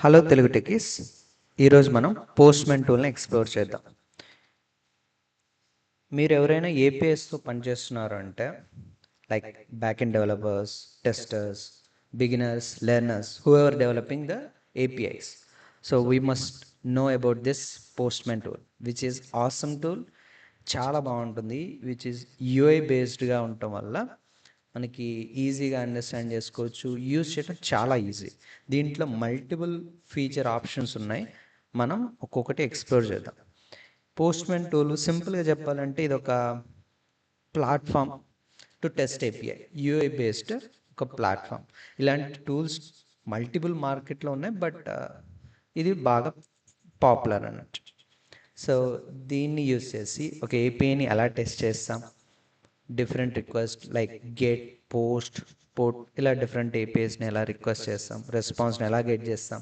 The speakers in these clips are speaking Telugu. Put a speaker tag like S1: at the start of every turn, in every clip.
S1: Hello Telugu techies. ఈరోజు మనం పోస్ట్మెన్ టూల్ని ఎక్స్ప్లోర్ చేద్దాం. మీరు ఎవరైనా ఏపీఎస్తో పనిచేస్తున్నారు అంటే like back end developers, testers, beginners, learners, who ever developing the APIs. So we must know about this postmen tool which is awesome tool. చాలా బాగుంటుంది, విచ్ ఈజ్ యూఐ బేస్డ్గా ఉండటం వల్ల మనకి ఈజీగా అండర్స్టాండ్ చేసుకోవచ్చు, యూజ్ చేయడం చాలా ఈజీ. దీంట్లో మల్టిపుల్ ఫీచర్ ఆప్షన్స్ ఉన్నాయి. మనం ఒక్కొక్కటి ఎక్స్ప్లోర్ చేద్దాం. పోస్ట్మెన్ టూల్ సింపుల్గా చెప్పాలంటే ఇది ఒక platform to test API, UI based ఒక ప్లాట్ఫామ్. ఇలాంటి టూల్స్ మల్టిపుల్ మార్కెట్లో ఉన్నాయి, బట్ ఇది బాగా పాపులర్ అన్నట్టు. సో దీన్ని యూజ్ చేసి ఒక ఏపీఐని ఎలా టెస్ట్ చేస్తాం, different request like get, post, port, ఇలా డిఫరెంట్ ఏపీఎస్ని ఎలా రిక్వెస్ట్ చేస్తాం, రెస్పాన్స్ని ఎలా గెట్ చేస్తాం,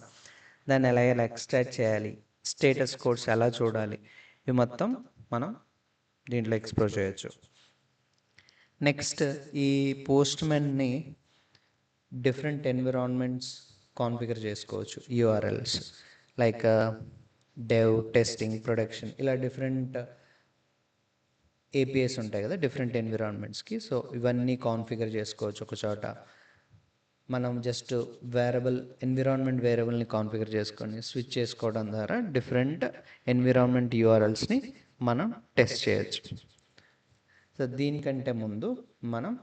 S1: దాన్ని ఎలా ఎక్స్ట్రాక్ట్ చేయాలి, స్టేటస్ కోడ్స్ ఎలా చూడాలి, ఇవి మొత్తం మనం దీంట్లో ఎక్స్ప్లోర్ చేయొచ్చు. నెక్స్ట్, ఈ పోస్ట్మెన్ని డిఫరెంట్ ఎన్విరాన్మెంట్స్ కాన్ఫిగర్ చేసుకోవచ్చు. URLs like dev, testing, production, ఇలా డిఫరెంట్ ఏపీఎస్ ఉంటాయి కదా డిఫరెంట్ ఎన్విరాన్మెంట్స్కి. సో ఇవన్నీ కాన్ఫిగర్ చేసుకోవచ్చు ఒక చోట. మనం జస్ట్ ఎన్విరాన్మెంట్ వేరియబుల్ని కాన్ఫిగర్ చేసుకొని స్విచ్ చేసుకోవడం ద్వారా డిఫరెంట్ ఎన్విరాన్మెంట్ యూఆర్ఎల్స్ని మనం టెస్ట్ చేయొచ్చు. సో దీనికంటే ముందు మనం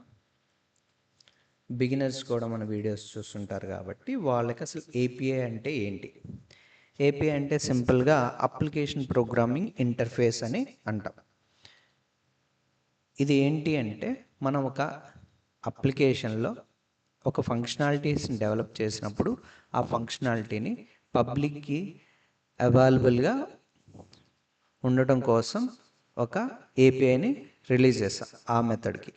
S1: బిగినర్స్ కూడా మన వీడియోస్ చూస్తుంటారు కాబట్టి వాళ్ళకి అసలు ఏపీఐ అంటే ఏంటి. ఏపీఐ అంటే సింపుల్గా అప్లికేషన్ ప్రోగ్రామింగ్ ఇంటర్ఫేస్ అని అంటాం. ఇది ఏంటి అంటే మనం ఒక అప్లికేషన్లో ఒక ఫంక్షనాలిటీస్ని డెవలప్ చేసినప్పుడు ఆ ఫంక్షనాలిటీని పబ్లిక్కి అవైలబుల్గా ఉండటం కోసం ఒక ఏపీఐని రిలీజ్ చేస్తాం ఆ మెథడ్కి.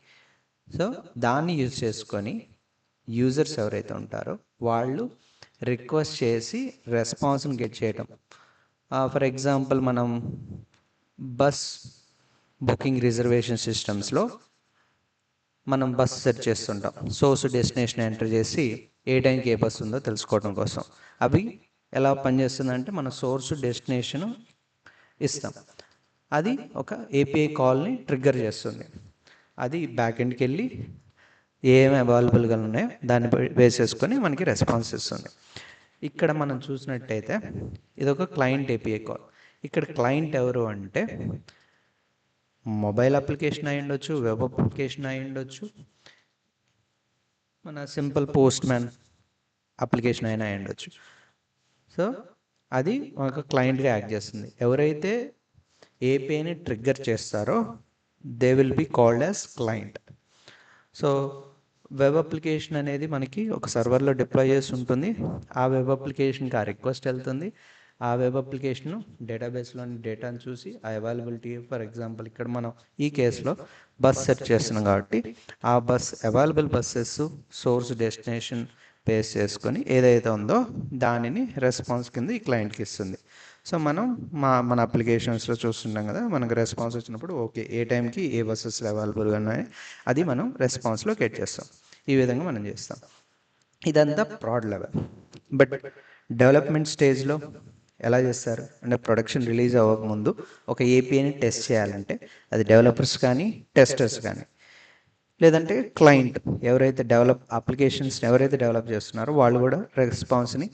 S1: సో దాన్ని యూజ్ చేసుకొని యూజర్స్ ఎవరైతే ఉంటారో వాళ్ళు రిక్వెస్ట్ చేసి రెస్పాన్స్ని గెట్ చేయటం. ఫర్ ఎగ్జాంపుల్ మనం బస్ బుకింగ్ రిజర్వేషన్ సిస్టమ్స్లో మనం బస్ సెర్చ్ చేస్తుంటాం. సోర్స్, డెస్టినేషన్ ఎంటర్ చేసి ఏ టైంకి ఏ బస్సు ఉందో తెలుసుకోవడం కోసం. అవి ఎలా పనిచేస్తుందంటే మన సోర్స్, డెస్టినేషన్ ఇస్తాం, అది ఒక ఏపీఐ కాల్ని ట్రిగ్గర్ చేస్తుంది. అది బ్యాక్ ఎండ్కి వెళ్ళి ఏమేమి అవైలబుల్గా ఉన్నాయో దాన్ని వేసేసుకొని మనకి రెస్పాన్స్ ఇస్తుంది. ఇక్కడ మనం చూసినట్టయితే ఇది ఒక క్లయింట్ ఏపీఐ కాల్. ఇక్కడ క్లయింట్ ఎవరు అంటే మొబైల్ అప్లికేషన్ అయి ఉండొచ్చు, వెబ్ అప్లికేషన్ అయి ఉండొచ్చు, మన సింపుల్ పోస్ట్మ్యాన్ అప్లికేషన్ అయినా అయి ఉండొచ్చు. సో అది ఒక క్లయింట్గా యాక్ట్ చేస్తుంది. ఎవరైతే ఏపీఐని ట్రిగ్గర్ చేస్తారో they will be called as client. So web application అనేది మనకి ఒక సర్వర్లో డిప్లాయ్ చేసి ఉంటుంది. ఆ వెబ్ అప్లికేషన్కి ఆ రిక్వెస్ట్ వెళ్తుంది. ఆ వెబ్ అప్లికేషన్ డేటాబేస్లోని డేటాను చూసి ఆ అవైలబిలిటీ, ఫర్ ఎగ్జాంపుల్ ఇక్కడ మనం ఈ కేసులో బస్ సెర్చ్ చేస్తున్నాం కాబట్టి ఆ bus available buses source, destination base చేసుకొని ఏదైతే ఉందో దానిని రెస్పాన్స్ కింద ఈ క్లయింట్కి ఇస్తుంది. సో మనం మన అప్లికేషన్స్లో చూస్తుంటాం కదా, మనకు రెస్పాన్స్ వచ్చినప్పుడు ఓకే ఏ టైంకి ఏ బస్సెస్ అవైలబుల్గా ఉన్నాయి అది మనం రెస్పాన్స్లో గెట్ చేస్తాం. ఈ విధంగా మనం చేస్తాం. ఇదంతా ప్రాడ్ లెవెల్. బట్ డెవలప్మెంట్ స్టేజ్లో ఎలా చేస్తారు అంటే ప్రొడక్షన్ రిలీజ్ అవ్వకముందు ఒక ఏపీఐని టెస్ట్ చేయాలంటే అది డెవలపర్స్ కానీ, టెస్టర్స్ కానీ, లేదంటే క్లయింట్ ఎవరైతే అప్లికేషన్స్ ఎవరైతే డెవలప్ చేస్తున్నారో వాళ్ళు కూడా రెస్పాన్స్ని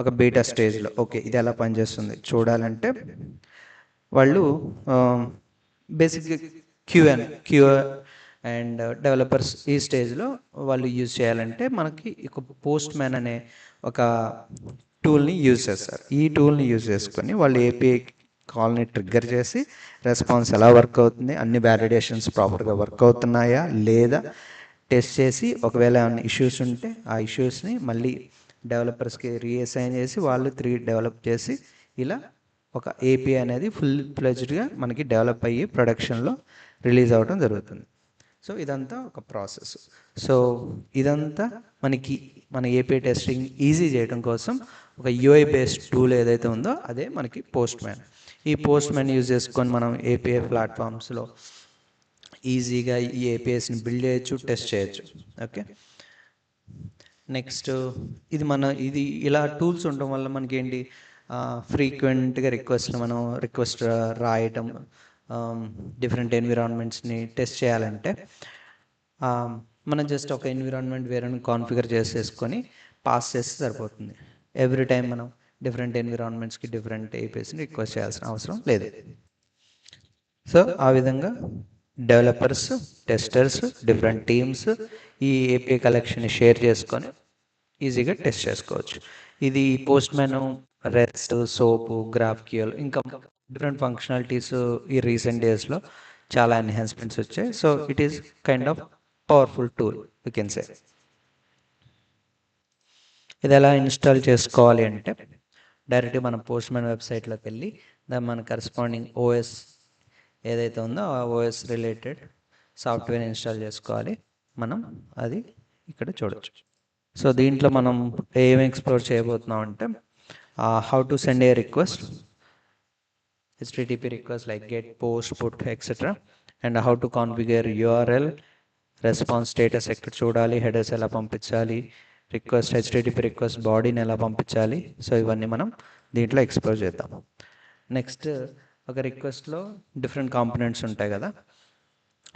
S1: ఒక బీటా స్టేజ్లో ఓకే ఇది ఎలా పనిచేస్తుంది చూడాలంటే వాళ్ళు బేసిక్గా క్యూ అండ్ డెవలపర్స్ ఈ స్టేజ్లో వాళ్ళు యూజ్ చేయాలంటే మనకి ఒక పోస్ట్ మ్యాన్ అనే ఒక టూల్ని యూజ్ చేస్తారు. ఈ టూల్ని యూజ్ చేసుకొని వాళ్ళు ఏపీఐ కాల్ని ట్రిగ్గర్ చేసి రెస్పాన్స్ ఎలా వర్క్ అవుతుంది, అన్ని వ్యాలిడేషన్స్ ప్రాపర్గా వర్క్ అవుతున్నాయా లేదా టెస్ట్ చేసి ఒకవేళ ఏమైనా ఇష్యూస్ ఉంటే ఆ ఇష్యూస్ని మళ్ళీ డెవలపర్స్కి రీఅసైన్ చేసి వాళ్ళు డెవలప్ చేసి ఇలా ఒక ఏపీఐ అనేది ఫుల్ ఫ్లెజ్డ్గా మనకి డెవలప్ అయ్యి ప్రొడక్షన్లో రిలీజ్ అవ్వడం జరుగుతుంది. సో ఇదంతా ఒక ప్రాసెస్. సో ఇదంతా మన ఏపీఐ టెస్టింగ్ ఈజీ చేయడం కోసం ఒక యూఐ బేస్డ్ టూల్ ఏదైతే ఉందో అదే మనకి పోస్ట్ మ్యాన్. ఈ పోస్ట్ మ్యాన్ యూజ్ చేసుకొని మనం ఏపీఐ ప్లాట్ఫామ్స్లో ఈజీగా ఈ ఏపీఐస్ని బిల్డ్ చేయొచ్చు, టెస్ట్ చేయొచ్చు. ఓకే, నెక్స్ట్ ఇది ఇలా టూల్స్ ఉండడం వల్ల మనకి ఏంటి, ఫ్రీక్వెంట్గా మనం రిక్వెస్ట్ రాయటం, డిఫరెంట్ ఎన్విరాన్మెంట్స్ని టెస్ట్ చేయాలంటే మనం జస్ట్ ఒక ఎన్విరాన్మెంట్ వేరే కాన్ఫిగర్ చేసేసుకొని పాస్ చేస్తే సరిపోతుంది. ఎవ్రీ టైం మనం డిఫరెంట్ ఎన్విరాన్మెంట్స్కి డిఫరెంట్ ఏపీఎస్ని రిక్వెస్ట్ చేయాల్సిన అవసరం లేదు. సో ఆ విధంగా డెవలపర్స్, టెస్టర్స్, డిఫరెంట్ టీమ్స్ ఈ ఏపీఐ కలెక్షన్ని షేర్ చేసుకొని ఈజీగా టెస్ట్ చేసుకోవచ్చు. ఇది post man, rest, soap, GraphQL ఇంకా డిఫరెంట్ ఫంక్షనాలిటీస్ ఈ రీసెంట్ డేస్లో చాలా ఎన్హాన్స్మెంట్స్ వచ్చాయి. So it is kind of powerful tool you can say. ఇది ఎలా ఇన్స్టాల్ చేసుకోవాలి అంటే డైరెక్ట్గా మనం పోస్ట్ మ్యాన్ వెబ్సైట్లోకి వెళ్ళి దాని మన కరస్పాండింగ్ ఓఎస్ ఏదైతే ఉందో ఆ ఓఎస్ రిలేటెడ్ సాఫ్ట్వేర్ ఇన్స్టాల్ చేసుకోవాలి. మనం అది ఇక్కడ చూడొచ్చు. సో దీంట్లో మనం ఏం ఎక్స్ప్లోర్ చేయబోతున్నాం అంటే how to send A request, HTTP request like get, post, put etcetera, and how to configure URL, response status ఎక్కడ చూడాలి, హెడర్స్ ఎలా పంపించాలి, రిక్వెస్ట్ HTTP రిక్వెస్ట్ బాడీని ఎలా పంపించాలి. సో ఇవన్నీ మనం దీంట్లో ఎక్స్ప్లోర్ చేద్దాం. నెక్స్ట్ ఒక రిక్వెస్ట్లో డిఫరెంట్ కాంపోనెంట్స్ ఉంటాయి కదా.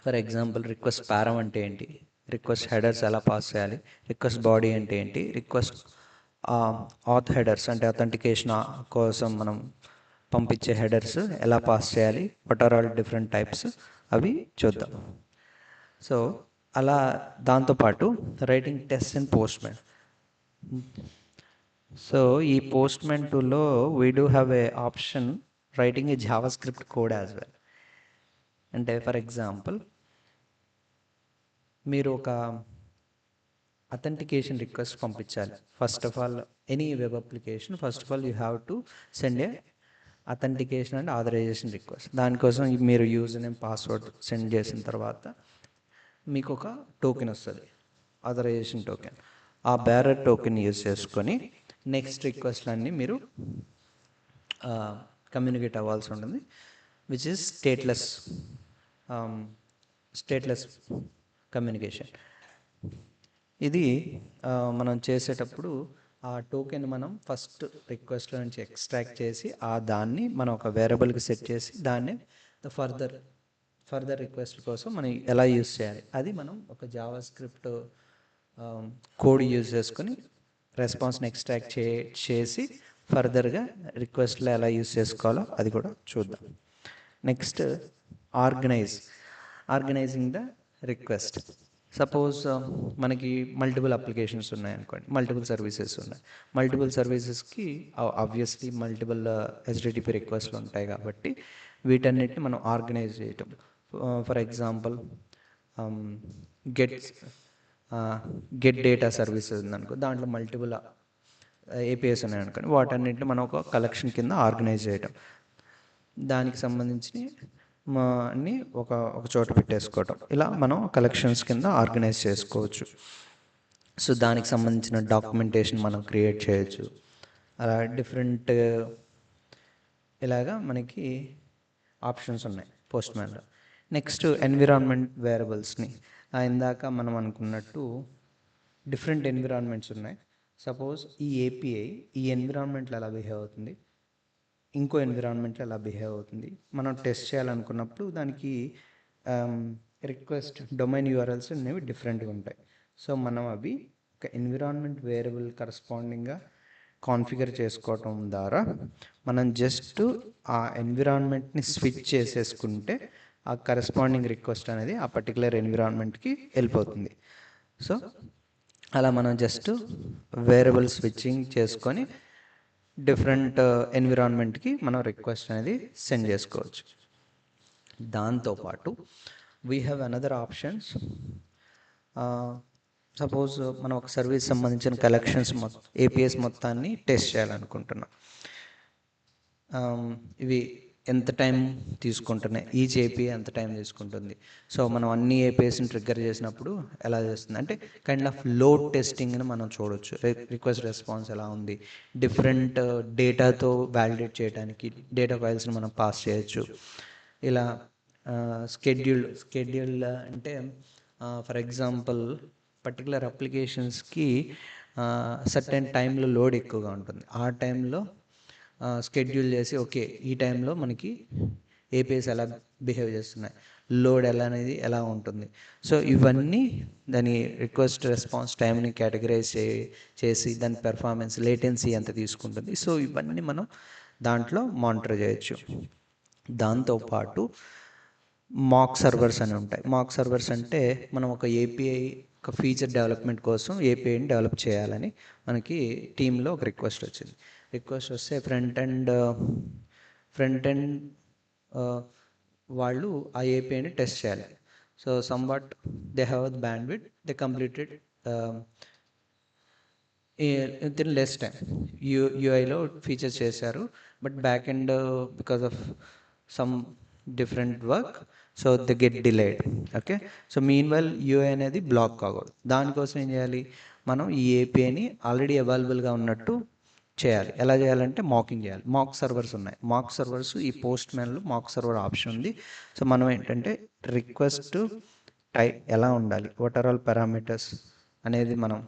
S1: ఫర్ ఎగ్జాంపుల్ రిక్వెస్ట్ పారం అంటే ఏంటి, రిక్వెస్ట్ హెడర్స్ ఎలా పాస్ చేయాలి, రిక్వెస్ట్ బాడీ అంటే ఏంటి, రిక్వెస్ట్ ఆత్ హెడర్స్ అంటే అథెంటికేషన్ కోసం మనం పంపించే హెడర్స్ ఎలా పాస్ చేయాలి, what are all different types, అవి చూద్దాం. సో అలా దాంతోపాటు writing test and Postman. So ఈ పోస్ట్ మ్యాన్ టూల్లో we do have a option writing a JavaScript code as well. అంటే ఫర్ ఎగ్జాంపుల్ మీరు ఒక అథెంటికేషన్ రిక్వెస్ట్ పంపించాలి. First of all any web application first of all you have to send a authentication and authorization request. దానికోసం మీరు యూజర్ నేమ్, పాస్వర్డ్ సెండ్ చేసిన తర్వాత మీకు ఒక టోకెన్ వస్తుంది, ఆథరైజేషన్ టోకెన్. ఆ బేరర్ టోకెన్ యూజ్ చేసుకొని నెక్స్ట్ రిక్వెస్ట్లన్నీ మీరు కమ్యూనికేట్ అవ్వాల్సి ఉంటుంది, విచ్ ఇస్ స్టేట్లెస్ కమ్యూనికేషన్. ఇది మనం చేసేటప్పుడు ఆ టోకెన్ మనం ఫస్ట్ రిక్వెస్ట్లో నుంచి ఎక్స్ట్రాక్ట్ చేసి దాన్ని మనం ఒక వేరియబుల్కి సెట్ చేసి దాన్ని ఫర్దర్ రిక్వెస్ట్ కోసం మనం ఎలా యూజ్ చేయాలి, అది మనం ఒక జావా స్క్రిప్ట్ కోడ్ యూజ్ చేసుకొని రెస్పాన్స్ని ఎక్స్ట్రాక్ట్ చేసి ఫర్దర్గా రిక్వెస్ట్లో ఎలా యూజ్ చేసుకోవాలో అది కూడా చూద్దాం. Next organizing the request. Suppose మనకి మల్టిపుల్ అప్లికేషన్స్ ఉన్నాయి అనుకోండి, మల్టిపుల్ సర్వీసెస్ ఉన్నాయి. మల్టిపుల్ సర్వీసెస్కి ఆబ్వియస్లీ మల్టిపుల్ HTTP రిక్వెస్ట్లు ఉంటాయి కాబట్టి వీటన్నిటిని మనం ఆర్గనైజ్ చేయటం. For example get data services ఉందనుకో, దాంట్లో మల్టిపుల్ APIs ఉన్నాయి అనుకోండి, వాటన్నిటిని మనం ఒక కలెక్షన్ కింద ఆర్గనైజ్ చేయటం, దానికి సంబంధించి అన్ని ఒక చోట పెట్టేసుకోవటం, ఇలా మనం కలెక్షన్స్ కింద ఆర్గనైజ్ చేసుకోవచ్చు. సో దానికి సంబంధించిన డాక్యుమెంటేషన్ మనం క్రియేట్ చేయొచ్చు. అలా డిఫరెంట్ ఇలాగా మనకి ఆప్షన్స్ ఉన్నాయి పోస్ట్ మ్యాన్లో. నెక్స్ట్ ఎన్విరాన్మెంట్ వేరియబుల్స్ని ఇందాక మనం అనుకున్నట్టు డిఫరెంట్ ఎన్విరాన్మెంట్స్ ఉన్నాయి. సపోజ్ ఈ API ఈ ఎన్విరాన్మెంట్లో ఎలా బిహేవ్ అవుతుంది, ఇంకో ఎన్విరాన్మెంట్లో ఎలా బిహేవ్ అవుతుంది, మనం టెస్ట్ చేయాలనుకున్నప్పుడు దానికి రిక్వెస్ట్ డొమైన్ URLs అనేవి డిఫరెంట్గా ఉంటాయి. సో మనం అవి ఒక ఎన్విరాన్మెంట్ వేరియబుల్ కరస్పాండింగ్గా కాన్ఫిగర్ చేసుకోవటం ద్వారా మనం జస్ట్ ఆ ఎన్విరాన్మెంట్ని స్విచ్ చేసేసుకుంటే ఆ కరస్పాండింగ్ రిక్వెస్ట్ అనేది ఆ పర్టికులర్ ఎన్విరాన్మెంట్కి వెళ్ళిపోతుంది. సో అలా మనం జస్ట్ వేరియబుల్ స్విచ్చింగ్ చేసుకొని డిఫరెంట్ ఎన్విరాన్మెంట్కి మనం రిక్వెస్ట్ అనేది సెండ్ చేసుకోవచ్చు. దాంతోపాటు we have another options. Suppose మనం ఒక సర్వీస్ సంబంధించిన కలెక్షన్స్ APIs మొత్తాన్ని టెస్ట్ చేయాలనుకుంటున్నాం. ఇవి ఎంత టైం తీసుకుంటున్నాయి, ఈచ్ API ఎంత టైం తీసుకుంటుంది. సో మనం అన్ని APIsని ట్రిగ్గర్ చేసినప్పుడు ఎలా చేస్తుంది అంటే కైండ్ ఆఫ్ లోడ్ టెస్టింగ్ని మనం చూడవచ్చు. రిక్వెస్ట్ రెస్పాన్స్ ఎలా ఉంది, డిఫరెంట్ డేటాతో వ్యాలిడేట్ చేయడానికి డేటా ఫైల్స్ని మనం పాస్ చేయొచ్చు. ఇలా స్కెడ్యూల్ అంటే ఫర్ ఎగ్జాంపుల్ పర్టికులర్ అప్లికేషన్స్కి సర్టెన్ టైంలో లోడ్ ఎక్కువగా ఉంటుంది. ఆ టైంలో షెడ్యూల్ చేసి ఓకే ఈ టైంలో మనకి ఏపీఎస్ ఎలా బిహేవ్ చేస్తున్నాయి, లోడ్ ఎలా ఉంటుంది. సో ఇవన్నీ దాని రిక్వెస్ట్ రెస్పాన్స్ టైంని కేటగరైజ్ చేసి దాని పెర్ఫార్మెన్స్ లేటెన్సీ ఎంత తీసుకుంటుంది. సో ఇవన్నీ మనం దాంట్లో మానిటర్ చేయొచ్చు. దాంతోపాటు మాక్ సర్వర్స్ అని ఉంటాయి. మాక్ సర్వర్స్ అంటే మనం ఒక ఏపీఐ ఒక ఫీచర్ డెవలప్మెంట్ కోసం ఏపీఐని డెవలప్ చేయాలని మనకి టీంలో ఒక రిక్వెస్ట్ వచ్చింది. రిక్వెస్ట్ వస్తే ఫ్రంట్ ఎండ్ వాళ్ళు ఆ ఏపీఐని టెస్ట్ చేయాలి. So somewhat they have the bandwidth, they completed with in less time. యూఐలో ఫీచర్స్ చేశారు, but back end because of some different work so they get delayed. Okay, so meanwhile UI అనేది బ్లాక్ కాకూడదు. దానికోసం ఏం చేయాలి, మనం ఈ ఏపీఐని ఆల్రెడీ అవైలబుల్గా ఉన్నట్టు చేయాలి. ఎలా చేయాలంటే మాకింగ్ చేయాలి. మాక్ సర్వర్స్ ఉన్నాయి. మాక్ సర్వర్స్ ఈ పోస్ట్ మ్యాన్లో మాక్ సర్వర్ ఆప్షన్ ఉంది. సో మనం ఏంటంటే రిక్వెస్ట్ టైప్ ఎలా ఉండాలి, వాట్ ఆర్ ఆల్ పారామీటర్స్ అనేది మనం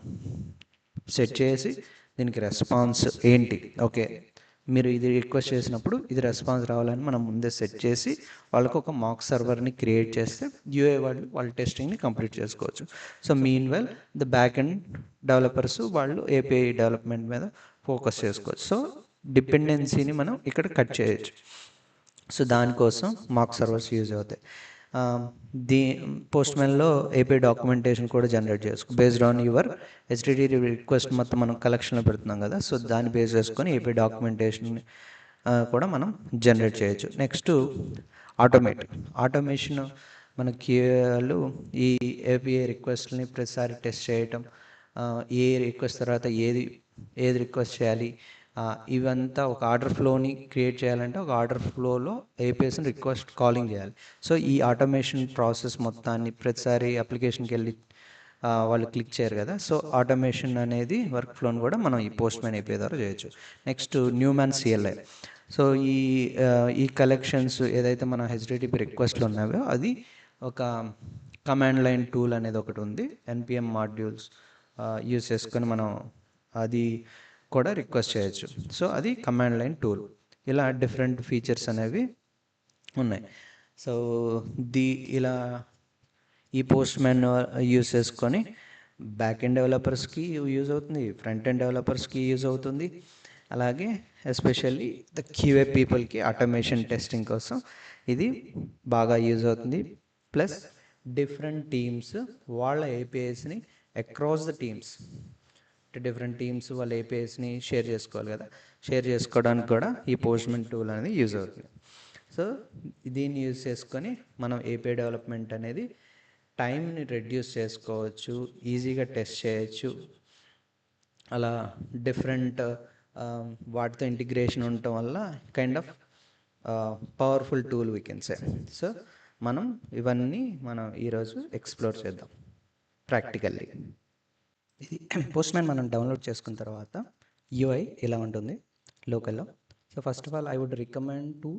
S1: సెట్ చేసి దీనికి రెస్పాన్స్ ఏంటి, ఓకే మీరు ఇది రిక్వెస్ట్ చేసినప్పుడు ఇది రెస్పాన్స్ రావాలని మనం ముందే సెట్ చేసి వాళ్ళకు ఒక మాక్ సర్వర్ని క్రియేట్ చేస్తే యూఐ వాళ్ళ టెస్టింగ్ని కంప్లీట్ చేసుకోవచ్చు. So mean well the back end developers వాళ్ళు ఏపీఐ డెవలప్మెంట్ మీద ఫోకస్ చేసుకోవచ్చు. సో డిపెండెన్సీని మనం ఇక్కడ కట్ చేయొచ్చు. సో దానికోసం మాక్ సర్వర్స్ యూజ్ అవుతాయి. పోస్ట్ మ్యాన్లో ఏపీఐ డాక్యుమెంటేషన్ కూడా జనరేట్ చేసుకో based on your HTTP request మొత్తం మనం కలెక్షన్లో పెడుతున్నాం కదా. సో దాన్ని బేస్ చేసుకొని ఏపీఐ డాక్యుమెంటేషన్ కూడా మనం జనరేట్ చేయొచ్చు. నెక్స్ట్ ఆటోమేషన్ మన క్యూఏలు ఈ ఏపీఐ రిక్వెస్ట్ని ప్రతిసారి టెస్ట్ చేయటం, ఏ రిక్వెస్ట్ తర్వాత ఏది రిక్వెస్ట్ చేయాలి, ఇవంతా ఒక ఆర్డర్ ఫ్లోని క్రియేట్ చేయాలంటే ఒక ఆర్డర్ ఫ్లోలో ఏపీఎస్ని రిక్వెస్ట్ కాలింగ్ చేయాలి. సో ఈ ఆటోమేషన్ ప్రాసెస్ మొత్తాన్ని ప్రతిసారి అప్లికేషన్కి వెళ్ళి వాళ్ళు క్లిక్ చేయరు కదా. సో ఆటోమేషన్ అనేది వర్క్ ఫ్లోని కూడా మనం ఈ పోస్ట్ మ్యాన్ ఏపీఐ ద్వారా చేయొచ్చు. Next Newman CLI. సో ఈ కలెక్షన్స్ ఏదైతే మన హెచ్టిటిపి రిక్వెస్ట్లు ఉన్నాయో అది ఒక కమాండ్ లైన్ టూల్ అనేది ఒకటి ఉంది. ఎన్పిఎం మాడ్యూల్స్ యూజ్ చేసుకొని మనం అది కూడా రిక్వెస్ట్ చేయొచ్చు. సో అది కమాండ్ లైన్ టూల్. ఇలా డిఫరెంట్ ఫీచర్స్ అనేవి ఉన్నాయి. సో ఇలా ఈ పోస్ట్ మ్యాన్ యూజ్ చేసుకొని బ్యాక్ ఎండ్ డెవలపర్స్కి యూజ్ అవుతుంది, ఫ్రంట్ ఎండ్ డెవలపర్స్కి యూజ్ అవుతుంది, అలాగే ఎస్పెషల్లీ ద క్యూఏ పీపుల్కి ఆటోమేషన్ టెస్టింగ్ కోసం ఇది బాగా యూజ్ అవుతుంది. ప్లస్ డిఫరెంట్ టీమ్స్ వాళ్ళ ఏపీఐస్ని across the teams, different teams వాళ్ళ ఏపీఐస్ని షేర్ చేసుకోవాలి కదా. షేర్ చేసుకోవడానికి కూడా ఈ పోస్ట్ మ్యాన్ టూల్ అనేది యూజ్ అవుతుంది. సో దీన్ని యూజ్ చేసుకొని మనం ఏపీఐ డెవలప్మెంట్ అనేది టైంని రెడ్యూస్ చేసుకోవచ్చు, ఈజీగా టెస్ట్ చేయొచ్చు. అలా డిఫరెంట్ వాటితో ఇంటిగ్రేషన్ ఉండటం వల్ల kind of powerful tool we can say. So ఇవన్నీ మనం ఈరోజు ఎక్స్ప్లోర్ చేద్దాం ప్రాక్టికల్లీ. ఇది పోస్ట్ మ్యాన్ మనం డౌన్లోడ్ చేసుకున్న తర్వాత యూఐ ఇలా ఉంటుంది లోకల్లో. So first of all I would recommend to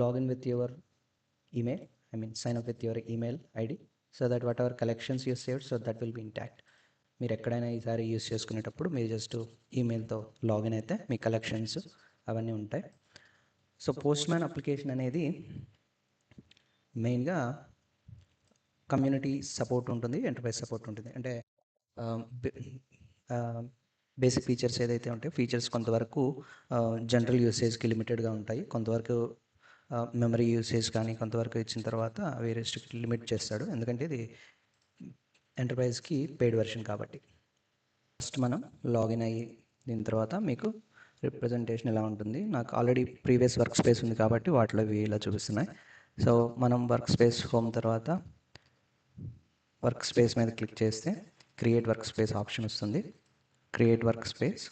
S1: login with your email, sign up with your email ID so that whatever collections you saved, so that will be intact. మీరు ఎక్కడైనా ఈసారి యూస్ చేసుకునేటప్పుడు మీరు జస్ట్ ఈమెయిల్తో లాగిన్ అయితే మీ కలెక్షన్స్ అవన్నీ ఉంటాయి. సో పోస్ట్ మ్యాన్ అప్లికేషన్ అనేది మెయిన్గా కమ్యూనిటీ సపోర్ట్ ఉంటుంది, ఎంటర్ప్రైజ్ సపోర్ట్ ఉంటుంది. అంటే బేసిక్ ఫీచర్స్ ఏదైతే ఉంటాయో ఫీచర్స్ కొంతవరకు జనరల్ యూసేజ్కి లిమిటెడ్గా ఉంటాయి, కొంతవరకు మెమరీ యూసేజ్ కానీ కొంతవరకు ఇచ్చిన తర్వాత అవి రెస్ట్రిక్ట్ లిమిట్ చేస్తాడు, ఎందుకంటే ఇది ఎంటర్ప్రైజ్కి పెయిడ్ వెర్షన్ కాబట్టి. ఫస్ట్ మనం లాగిన్ అయ్యి దీని తర్వాత మీకు రిప్రజెంటేషన్ ఎలా ఉంటుంది. నాకు ఆల్రెడీ ప్రీవియస్ వర్క్ స్పేస్ ఉంది కాబట్టి వాటిలో ఇలా చూపిస్తున్నాయి. సో మనం వర్క్ స్పేస్ హోమ్ తర్వాత వర్క్ స్పేస్ మీద క్లిక్ చేస్తే క్రియేట్ వర్క్ స్పేస్ ఆప్షన్ వస్తుంది. Create work space.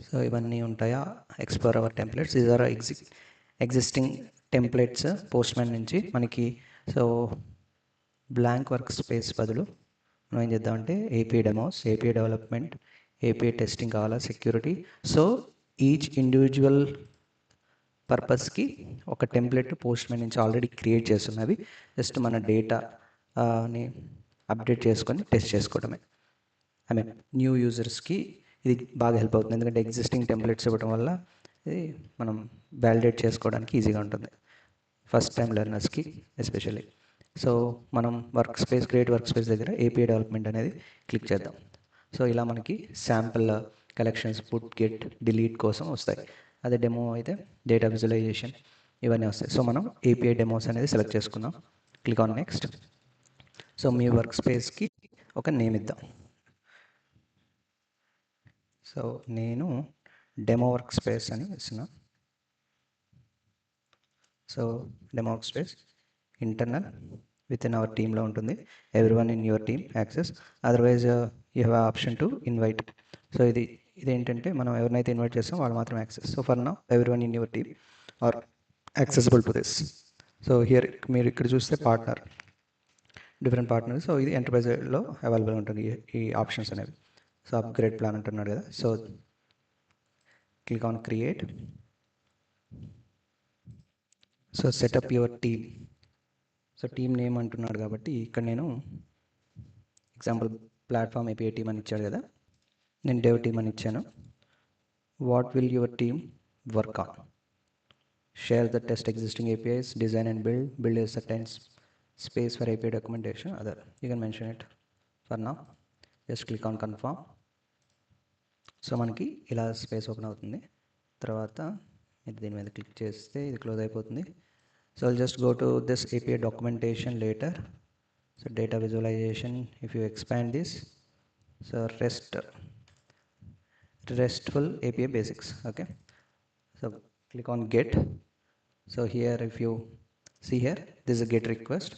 S1: సో ఇవన్నీ ఉంటాయా, explore our templates, these are existing templates Postman నుంచి మనకి. సో బ్లాంక్ వర్క్ స్పేస్ బదులు మనం ఏం చేద్దామంటే API demos, API development, API testing కావాలా, సెక్యూరిటీ. సో ఈచ్ ఇండివిజువల్ పర్పస్కి ఒక టెంప్లెట్ పోస్ట్ మ్యాన్ నుంచి ఆల్రెడీ క్రియేట్ చేస్తున్నవి, జస్ట్ మన డేటాని అప్డేట్ చేసుకొని టెస్ట్ చేసుకోవడమే. ఐ మీన్ న్యూ యూజర్స్కి ఇది బాగా హెల్ప్ అవుతుంది, ఎందుకంటే ఎగ్జిస్టింగ్ టెంప్లెట్స్ ఇవ్వడం వల్ల ఇది మనం వ్యాలిడేట్ చేసుకోవడానికి ఈజీగా ఉంటుంది ఫస్ట్ టైం లెర్నర్స్కి ఎస్పెషల్లీ. సో మనం క్రియేట్ వర్క్ స్పేస్ దగ్గర ఏపీఐ డెవలప్మెంట్ అనేది క్లిక్ చేద్దాం. సో ఇలా మనకి sample collections put get delete కోసం వస్తాయి. అదే డెమో అయితే డేటా విజువలైజేషన్ ఇవన్నీ వస్తాయి. సో మనం ఏపీఐ డెమోస్ అనేది సెలెక్ట్ చేసుకుందాం. Click on next. సో మీ వర్క్ స్పేస్కి ఒక నేమ్ ఇద్దాం. సో నేను డెమో వర్క్ స్పేస్ అని ఇస్తున్నా. So demo work space internal with in our టీంలో ఉంటుంది. Everyone in your team access, otherwise you have option to invite. So ఇదేంటంటే మనం ఎవరినైతే ఇన్వైట్ చేస్తాం వాళ్ళు మాత్రం access. So for now everyone in your team are accessible to this. So here మీరు ఇక్కడ చూస్తే పార్ట్నర్, డిఫరెంట్ పార్ట్నర్స్. సో ఇది ఎంటర్ప్రైజ్లో అవైలబుల్ ఉంటుంది ఈ ఆప్షన్స్ అనేవి. సో అప్గ్రేడ్ ప్లాన్ అంటున్నాడు కదా, so click on create. So setup your team. So team name అంటున్నాడు కాబట్టి ఇక్కడ నేను ఎగ్జాంపుల్ ప్లాట్ఫామ్ ఏపీఐ టీమ్ అని ఇచ్చాడు కదా, నేను డెవ్ టీమ్ అని ఇచ్చాను. What will your team work on? Share the test existing APIs, design and build a certain space for API documentation, other you can mention it. For now just click on confirm. So మనకి ఇలా స్పేస్ ఓపెన్ అవుతుంది. తర్వాత ఇది దీని మీద క్లిక్ చేస్తే ఇది క్లోజ్ అయిపోతుంది. So I'll just go to this API documentation later. So data visualization, if you expand this, so RESTful API basics. Okay, so click on get. So here if you see here, this is a get request.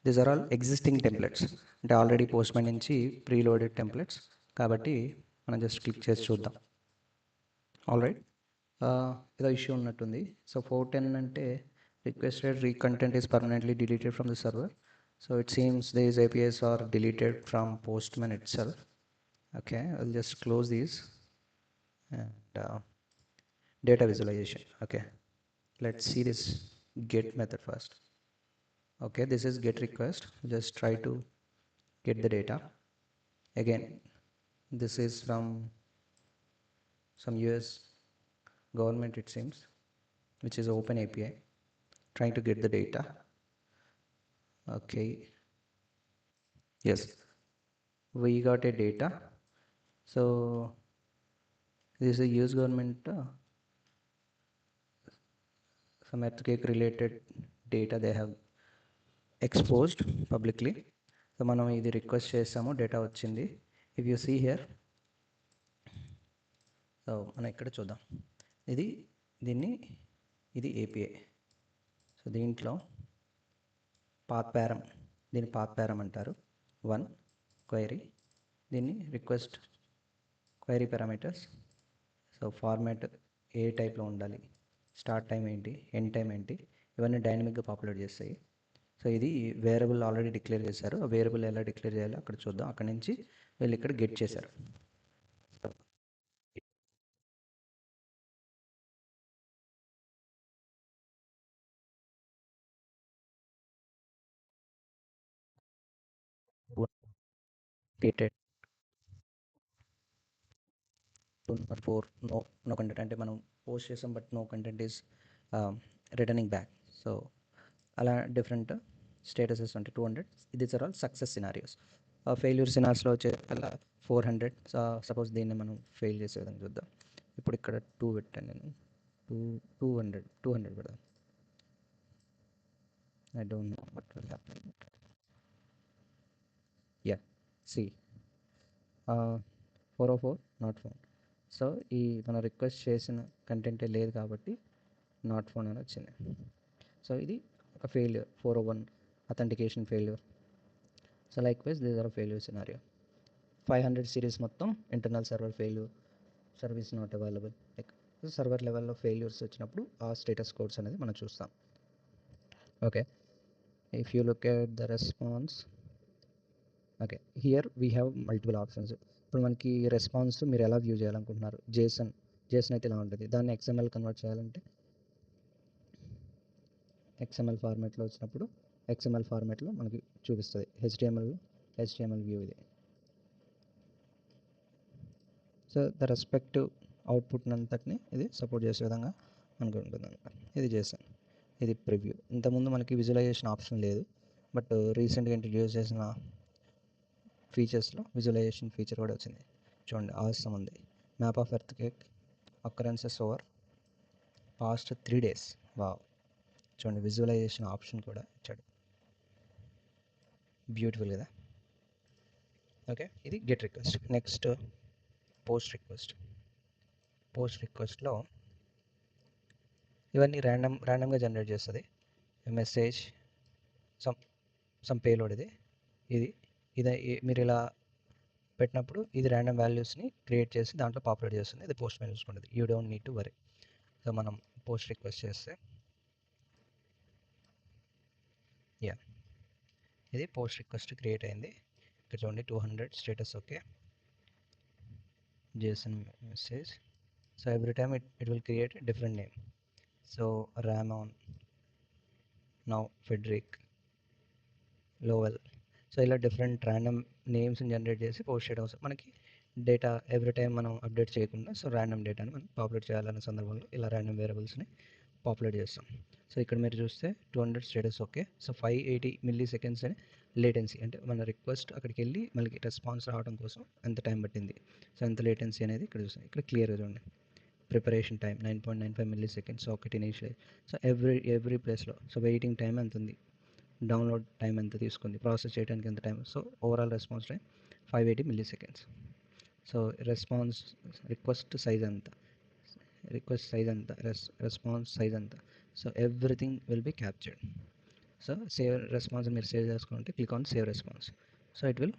S1: These are all existing templates, అంటే ఆల్రెడీ పోస్ట్మెన్ నుంచి ప్రీలోడెడ్ టెంప్లెట్స్ కాబట్టి మనం జస్ట్ క్లిక్ చేసి చూద్దాం. ఆల్ రైట్, ఏదో ఇష్యూ ఉన్నట్టుంది. సో 410 అంటే requested content is permanently deleted from the server. So it seems these APIs are deleted from Postman itself. Okay, I'll just close these and data visualization. Okay, let's see this get method first. Okay, this is get request. Just try to get the data. Again, this is from some US government it seems, which is open API, trying to get the data. Okay, yes, we got a data. So this is a US government some earthquake related data they have exposed publicly. So మనం ఇది రిక్వెస్ట్ చేసాము, డేటా వచ్చింది. If you see here, so మనం ఇక్కడ చూద్దాం. ఇది ఏపీఐ. సో దీంట్లో పాత్ ప్యారం, దీన్ని పాత్ ప్యారం అంటారు. 1 క్వైరీ, దీన్ని request query parameters. So format ఏ టైప్లో ఉండాలి, స్టార్ట్ టైం ఏంటి, ఎండ్ టైం ఏంటి, ఇవన్నీ డైనమిక్గా పాపులేట్ చేస్తాయి. సో ఇది వేరియబుల్ ఆల్రెడీ డిక్లేర్ చేశారు. ఆ వేరియబుల్ ఎలా డిక్లేర్ చేయాలో అక్కడ చూద్దాం. అక్కడ నుంచి వీళ్ళు ఇక్కడ గెట్ చేశారు. క్రియేటెడ్ 4 నో కంటెంట్ అంటే మనం పోస్ట్ చేసాం but no content is returning back. So అలా డిఫరెంట్ స్టేటసెస్ ఉంటాయి. 200 these are all success scenarios. Failure సినారియోస్లో వచ్చే అలా 400. సపోజ్ దీన్ని మనం ఫెయిల్ చేసే విధంగా చూద్దాం. ఇప్పుడు ఇక్కడ 2 పెట్టాను నేను, 200 పెడదాం. I don't know what will happen. Yeah, see, 404 not phone. So ఈ మనం రిక్వెస్ట్ చేసిన కంటెంటే లేదు కాబట్టి నాట్ ఫోన్ అని వచ్చింది. సో ఇది ఒక failure, 401 authentication failure. So likewise these are failure scenario. 500 series మొత్తం internal server failure, service not available. Like server లెవెల్లో ఫెయిల్యూర్స్ వచ్చినప్పుడు ఆ స్టేటస్ కోడ్స్ అనేది మనం చూస్తాం. Okay, if you look at the response, okay, here we have multiple options. ఇప్పుడు మనకి రెస్పాన్స్ మీరు ఎలా వ్యూ చేయాలనుకుంటున్నారు, జేసన్ అయితే ఇలా ఉంటుంది. దాన్ని XML కన్వర్ట్ చేయాలంటే XML ఫార్మాట్లో వచ్చినప్పుడు XML ఫార్మాట్లో మనకి చూపిస్తుంది. HTML వ్యూ ఇది. సో ద రెస్పెక్టివ్ అవుట్పుట్ అంతటిని ఇది సపోర్ట్ చేసే విధంగా మనకు ఉంటుంది అనమాట. ఇది చేశాను. ఇది ప్రివ్యూ. ఇంతకుముందు మనకి విజువలైజేషన్ ఆప్షన్ లేదు, బట్ రీసెంట్గా ఇంట్రడ్యూస్ చేసిన ఫీచర్స్లో విజువలైజేషన్ ఫీచర్ కూడా వచ్చింది. చూడండి, అవసరం ఉంది. Map of earthquake occurrences over past 3 days. Wow! చూడండి, విజువలైజేషన్ ఆప్షన్ కూడా ఇచ్చాడు. బ్యూటిఫుల్ కదా. ఓకే, ఇది get request. Next post request. Post రిక్వెస్ట్లో ఇవన్నీ ర్యాండమ్గా జనరేట్ చేస్తుంది. మెసేజ్ సమ్ పేలోడ్ ఇది ఇది ఇది మీరు ఇలా పెట్టినప్పుడు ఇది ర్యాండమ్ వాల్యూస్ని క్రియేట్ చేసి దాంట్లో పాపులేట్ చేస్తుంది. ఇది పోస్ట్ మ్యాన్ చూసుకుంటుంది. You don't need to worry. So మనం పోస్ట్ రిక్వెస్ట్ చేస్తే యా, ఇది పోస్ట్ రిక్వెస్ట్ క్రియేట్ అయింది. ఇక్కడ చూడండి 200 status okay, JSON message. So every time it will create different name. So Ramon, now Fredrik, Lovell. So ఇలా డిఫరెంట్ ర్యాండమ్ నేమ్స్ని జనరేట్ చేసి పోస్ట్ చేయడం కోసం మనకి డేటా ఎవ్రీ టైం మనం అప్డేట్ చేయకుండా, సో ర్యాండమ్ డేటాని మనం పాపులేట్ చేయాలనే సందర్భంలో ఇలా ర్యాండమ్ వేరియబుల్స్ని పాపులేట్ చేస్తాం. సో ఇక్కడ మీరు చూస్తే 200 status okay. So 580 milli seconds అని లేటెన్సీ, అంటే మన రిక్వెస్ట్ అక్కడికి వెళ్ళి మళ్ళీ రెస్పాన్స్ రావడం కోసం ఎంత టైం పట్టింది, సో ఎంత లేటెన్సీ అనేది ఇక్కడ చూస్తాం. ఇక్కడ క్లియర్గా చూడండి, ప్రిపరేషన్ టైం 9.95 మిల్లీ సెకండ్స్ ఒకటి ఇనిషియల్. సో ఎవ్రీ ప్లేస్లో సో వెయిటింగ్ టైం ఎంత ఉంది, డౌన్లోడ్ టైం ఎంత తీసుకుంది, ప్రాసెస్ చేయడానికి ఎంత time. So overall response time 580 milli seconds. So request size ఎంత, రెస్పాన్స్ సైజ్ ఎంత. So everything will be captured. So save response మీరు సేవ్ చేసుకుంటే click on save response. So it will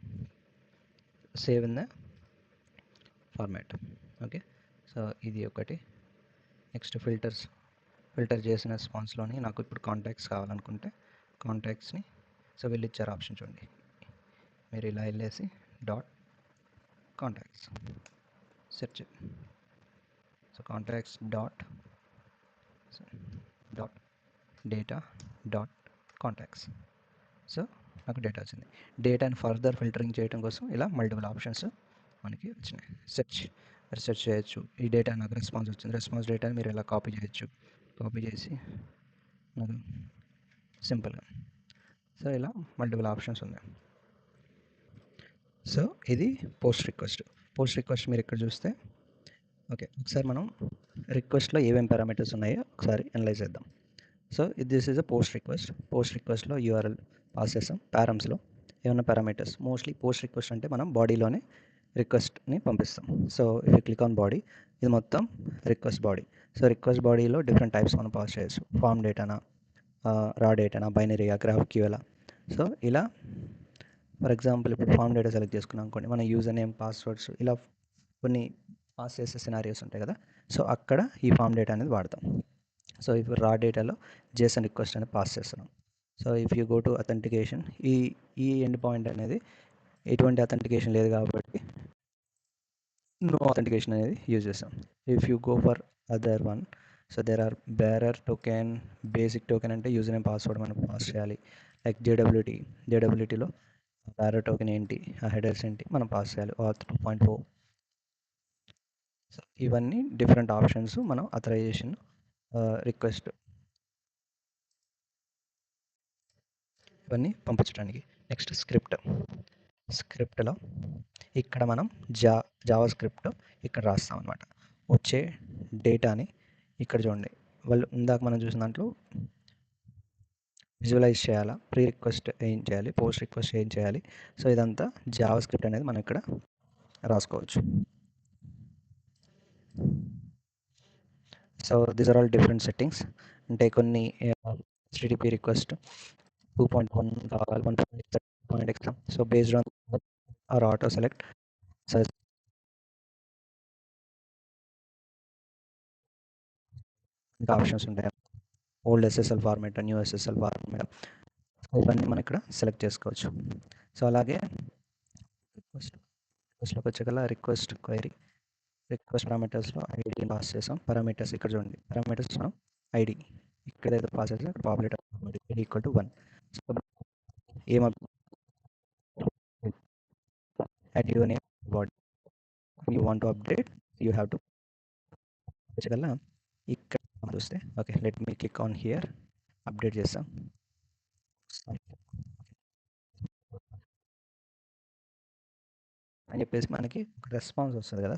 S1: save in the format. Okay, so ఇది ఒకటి. నెక్స్ట్ ఫిల్టర్ చేసిన రెస్పాన్స్లోని నాకు ఇప్పుడు కాంటాక్ట్స్ కావాలనుకుంటే కాంటాక్ట్స్ని సో వీళ్ళు ఇచ్చారు ఆప్షన్ చూడండి. మీరు ఇలా వెళ్ళేసి dot contacts search. So contacts dot data dot contacts. So నాకు డేటా వచ్చింది. డేటాని ఫర్దర్ ఫిల్టరింగ్ చేయడం కోసం ఇలా మల్టిపుల్ ఆప్షన్స్ మనకి వచ్చినాయి. సెర్చ్ చేయొచ్చు. ఈ డేటా నాకు రెస్పాన్స్ వచ్చింది. రెస్పాన్స్ డేటాని మీరు ఇలా కాపీ చేయొచ్చు. కాపీ చేసి నాకు సింపుల్గా సో ఇలా మల్టిపుల్ ఆప్షన్స్ ఉన్నాయి. సో ఇది పోస్ట్ రిక్వెస్ట్ మీరు ఇక్కడ చూస్తే ఓకే, ఒకసారి మనం రిక్వెస్ట్లో ఏమేమి పారామీటర్స్ ఉన్నాయో ఒకసారి అనలైజ్ చేద్దాం. So this is a post రిక్వెస్ట్లో యూఆర్ఎల్ పాస్ చేస్తాం. ప్యారమ్స్లో ఏమన్నా పారామీటర్స్, మోస్ట్లీ పోస్ట్ రిక్వెస్ట్ అంటే మనం బాడీలోనే రిక్వెస్ట్ని పంపిస్తాం. So if you click on body, ఇది మొత్తం రిక్వెస్ట్ బాడీ. సో రిక్వెస్ట్ బాడీలో డిఫరెంట్ టైప్స్ మనం పాస్ చేయొచ్చు. ఫామ్ డేటానా, రా డేటానా, బైనరీగా, GraphQL. సో ఇలా ఫర్ ఎగ్జాంపుల్ ఇప్పుడు ఫామ్ డేటా సెలెక్ట్ చేసుకున్నాం అనుకోండి, మన యూజర్ నేమ్, పాస్వర్డ్స్ ఇలా కొన్ని పాస్ చేసే సినారియోస్ ఉంటాయి కదా. సో అక్కడ ఈ ఫామ్ డేటా అనేది వాడతాం. సో ఇప్పుడు రా డేటాలో JSON రిక్వెస్ట్ అనేది పాస్ చేస్తున్నాం. So if you go to authentication, ఈ ఎండ్ పాయింట్ అనేది ఎటువంటి అథెంటికేషన్ లేదు కాబట్టి నో అథెంటికేషన్ అనేది యూజ్ చేస్తాం. If you go for other one, so there are bearer token, basic token అంటే యూజర్ నేమ్, పాస్వర్డ్ మనం పాస్ చేయాలి. లైక్ జేడబ్ల్యూటీలో బేరర్ టోకెన్ ఏంటి, ఆ హెడర్స్ ఏంటి మనం పాస్ చేయాలి. ఆత్ 2.4. సో ఇవన్నీ డిఫరెంట్ ఆప్షన్స్ మనం అథరైజేషన్ రిక్వెస్ట్ ఇవన్నీ పంపించడానికి. నెక్స్ట్ స్క్రిప్ట్లో ఇక్కడ మనం జావా స్క్రిప్ట్ ఇక్కడ రాస్తాం అనమాట. వచ్చే డేటాని ఇక్కడ చూడండి, వాళ్ళు ఇందాక మనం చూసిన దాంట్లో విజువలైజ్ చేయాలా, ప్రీ రిక్వెస్ట్ ఏం చేయాలి, పోస్ట్ రిక్వెస్ట్ ఏం చేయాలి. సో ఇదంతా జావా స్క్రిప్ట్ అనేది మనం ఇక్కడ రాసుకోవచ్చు. So these are all different settings. అంటే కొన్ని HTTP రిక్వెస్ట్ 2.1 కావాలి, 1.x. So based on or auto select. So ఇంకా ఆప్షన్స్ ఉంటాయి, old SSL format, new SSL format. So ఇవన్నీ మనం ఇక్కడ సెలెక్ట్ చేసుకోవచ్చు. సో అలాగే రిక్వెస్ట్లోకి వచ్చేగల రిక్వెస్ట్ పారామీటర్స్లో ఐడి పాస్ చేసాం. పారామీటర్స్ ఇక్కడ చూడండి, పారామీటర్స్ మనం ఐడి ఇక్కడ ఏదో పాస్ చేస్తే అక్కడ populate ID equal to 1. So ఏం at your name body you want to update you have to వచ్చగల ఇక్కడ చూస్తే okay let me click on here update చేస్తాం అని చెప్పేసి మనకి రెస్పాన్స్ వస్తుంది కదా,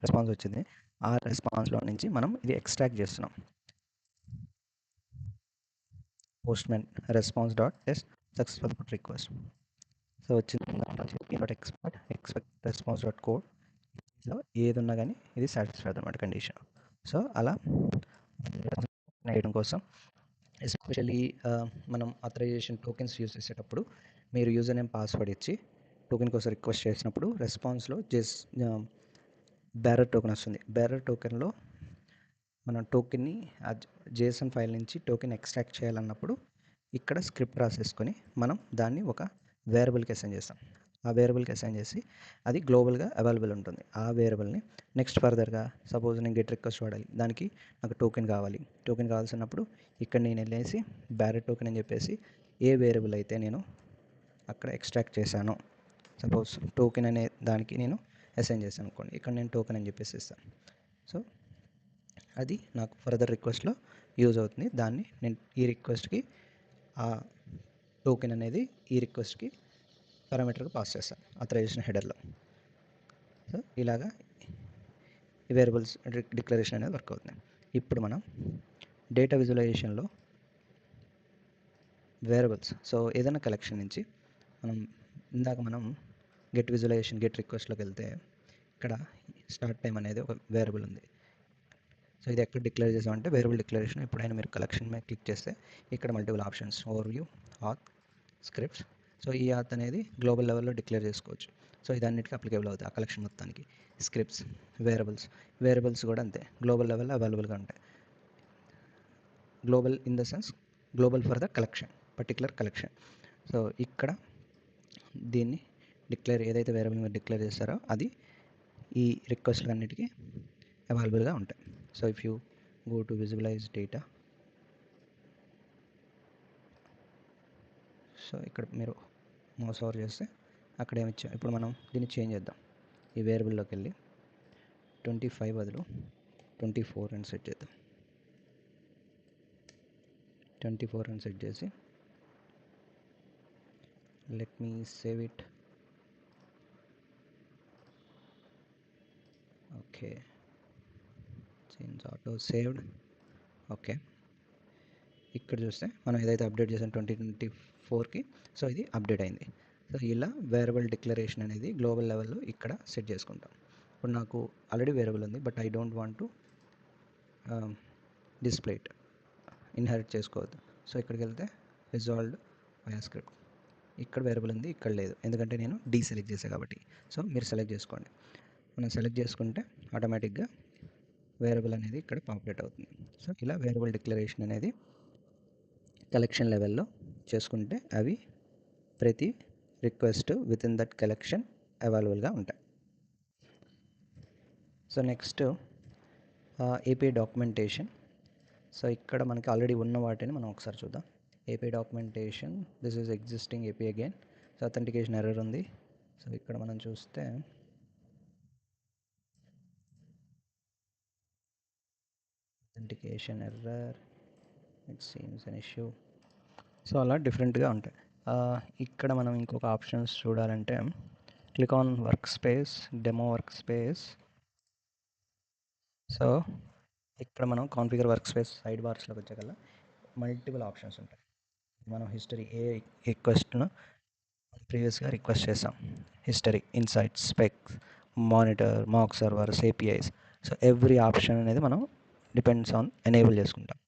S1: రెస్పాన్స్ వచ్చింది. ఆ రెస్పాన్స్లో నుంచి మనం ఇది ఎక్స్ట్రాక్ట్ చేస్తున్నాం. Postman response dot test successful put request. So వచ్చింది expect response dot code. So ఏది ఉన్నా కానీ ఇది సాటిస్ఫైడ్ అనమాట కండిషన్. సో అలా చేయడం కోసం ఎస్పెషల్లీ మనం అథరైజేషన్ టోకెన్స్ యూజ్ చేసేటప్పుడు మీరు యూజర్ నేమ్ పాస్వర్డ్ ఇచ్చి టోకెన్ కోసం రిక్వెస్ట్ చేసినప్పుడు రెస్పాన్స్లో బేరర్ టోకెన్ వస్తుంది. బేరర్ టోకెన్లో మనం టోకెన్ని జేసన్ ఫైల్ నుంచి టోకెన్ ఎక్స్ట్రాక్ట్ చేయాలన్నప్పుడు ఇక్కడ స్క్రిప్ట్ రాసేసుకొని మనం దాన్ని ఒక వేరియబుల్కి అసైన్ చేస్తాం. ఆ వేరియబుల్కి అసైన్ చేసి అది గ్లోబల్గా అవైలబుల్ ఉంటుంది. ఆ వేరియబుల్ని నెక్స్ట్ ఫర్దర్గా సపోజ్ నేను గెట్ రిక్వెస్ట్ వాడాలి, దానికి నాకు టోకెన్ కావాల్సినప్పుడు ఇక్కడ నేను వెళ్ళేసి బ్యారెట్ టోకెన్ అని చెప్పేసి ఏ వేరియబుల్ అయితే నేను అక్కడ ఎక్స్ట్రాక్ట్ చేశానో, సపోజ్ టోకెన్ అనే దానికి నేను అసైన్ చేశాను అనుకోండి, ఇక్కడ నేను టోకెన్ అని చెప్పేసి ఇస్తాను. సో అది నాకు ఫర్దర్ రిక్వెస్ట్లో యూజ్ అవుతుంది. దాన్ని నేను ఈ రిక్వెస్ట్కి ఆ టోకెన్ అనేది ఈ రిక్వెస్ట్కి పారామీటర్కి పాస్ చేస్తాను అథరైజేషన్ హెడర్లో. సో ఇలాగా ఈ వేరియబుల్స్ డిక్లరేషన్ అనేది వర్క్ అవుతుంది. ఇప్పుడు మనం డేటా విజువలైజేషన్లో వేరియబుల్స్, సో ఏదైనా కలెక్షన్ నుంచి ఇందాక మనం గెట్ విజువలైజేషన్ గెట్ రిక్వెస్ట్లోకి వెళ్తే ఇక్కడ స్టార్ట్ టైం అనేది ఒక వేరియబుల్ ఉంది. సో ఇది ఎక్కడ డిక్లేర్ చేసామంటే వేరియబుల్ డిక్లరేషన్. ఎప్పుడైనా మీరు కలెక్షన్ మీద క్లిక్ చేస్తే ఇక్కడ multiple options overview, auth, scripts. So ఈ ఆత్ అనేది గ్లోబల్ లెవెల్లో డిక్లేర్ చేసుకోవచ్చు. సో ఇదన్నిటికీ అప్లికేబుల్ అవుతాయి ఆ కలెక్షన్ మొత్తానికి. స్క్రిప్ట్స్, వేరియబుల్స్ కూడా అంతే గ్లోబల్ లెవెల్లో అవైలబుల్గా ఉంటాయి. Global in the sense global for the collection, particular collection. So ఇక్కడ దీన్ని ఏదైతే వేరియబుల్ మీరు డిక్లేర్ చేస్తారో అది ఈ రిక్వెస్ట్లు అన్నిటికీ అవైలబుల్గా ఉంటాయి. So if you go to visualize data, so ఇక్కడ మీరు మౌస్ ఓవర్ చేస్తే అక్కడ ఏమి ఇచ్చాం. ఇప్పుడు మనం దీన్ని చేంజ్ చేద్దాం. ఈ వేరియబుల్లోకి వెళ్ళి 25 బదులు 24 అని సెట్ చేద్దాం. 24 అని సెట్ చేసి let me save it. Okay, change auto saved. Okay, ఇక్కడ చూస్తే మనం ఏదైతే అప్డేట్ చేసాం 2024కి, సో ఇది అప్డేట్ అయింది. సో ఇలా వేరియబుల్ డిక్లరేషన్ అనేది గ్లోబల్ లెవెల్లో ఇక్కడ సెట్ చేసుకుంటాం. ఇప్పుడు నాకు ఆల్రెడీ వేరియబుల్ ఉంది, but I don't want to display it, inherit చేసుకోవద్దు. సో ఇక్కడికి వెళ్తే రిజాల్వ్డ్ వయా స్క్రిప్ట్. ఇక్కడ వేరియబుల్ ఉంది, ఇక్కడ లేదు, ఎందుకంటే నేను డీసెలెక్ట్ చేశాను కాబట్టి. సో మీరు సెలెక్ట్ చేసుకోండి. మనం సెలెక్ట్ చేసుకుంటే ఆటోమేటిక్గా వేరియబుల్ అనేది ఇక్కడ పాపులేట్ అవుతుంది. సో ఇలా వేరియబుల్ డిక్లరేషన్ అనేది కలెక్షన్ లెవెల్లో చేసుకుంటే అవి ప్రతి request with in that collection అవైలబుల్గా ఉంటాయి. So next API documentation. So ఇక్కడ మనకి ఆల్రెడీ ఉన్న వాటిని మనం ఒకసారి చూద్దాం. API documentation, this is existing API again. So authentication error ఉంది. సో ఇక్కడ మనం చూస్తే authentication error, it seems an issue. So అలా డిఫరెంట్గా ఉంటాయి. ఇక్కడ మనం ఇంకొక ఆప్షన్స్ చూడాలంటే click on work space, demo work space. So ఇక్కడ మనం configure work space side బార్స్లోకి వచ్చేకల్లా multiple options ఉంటాయి. మనం హిస్టరీ ఏ రిక్వెస్ట్ను ప్రీవియస్గా రిక్వెస్ట్ చేసాం, history, insights, specs, monitor, mock servers, APIs. So every option అనేది మనం డిపెండ్స్ ఆన్ ఎనేబుల్ చేసుకుంటాం.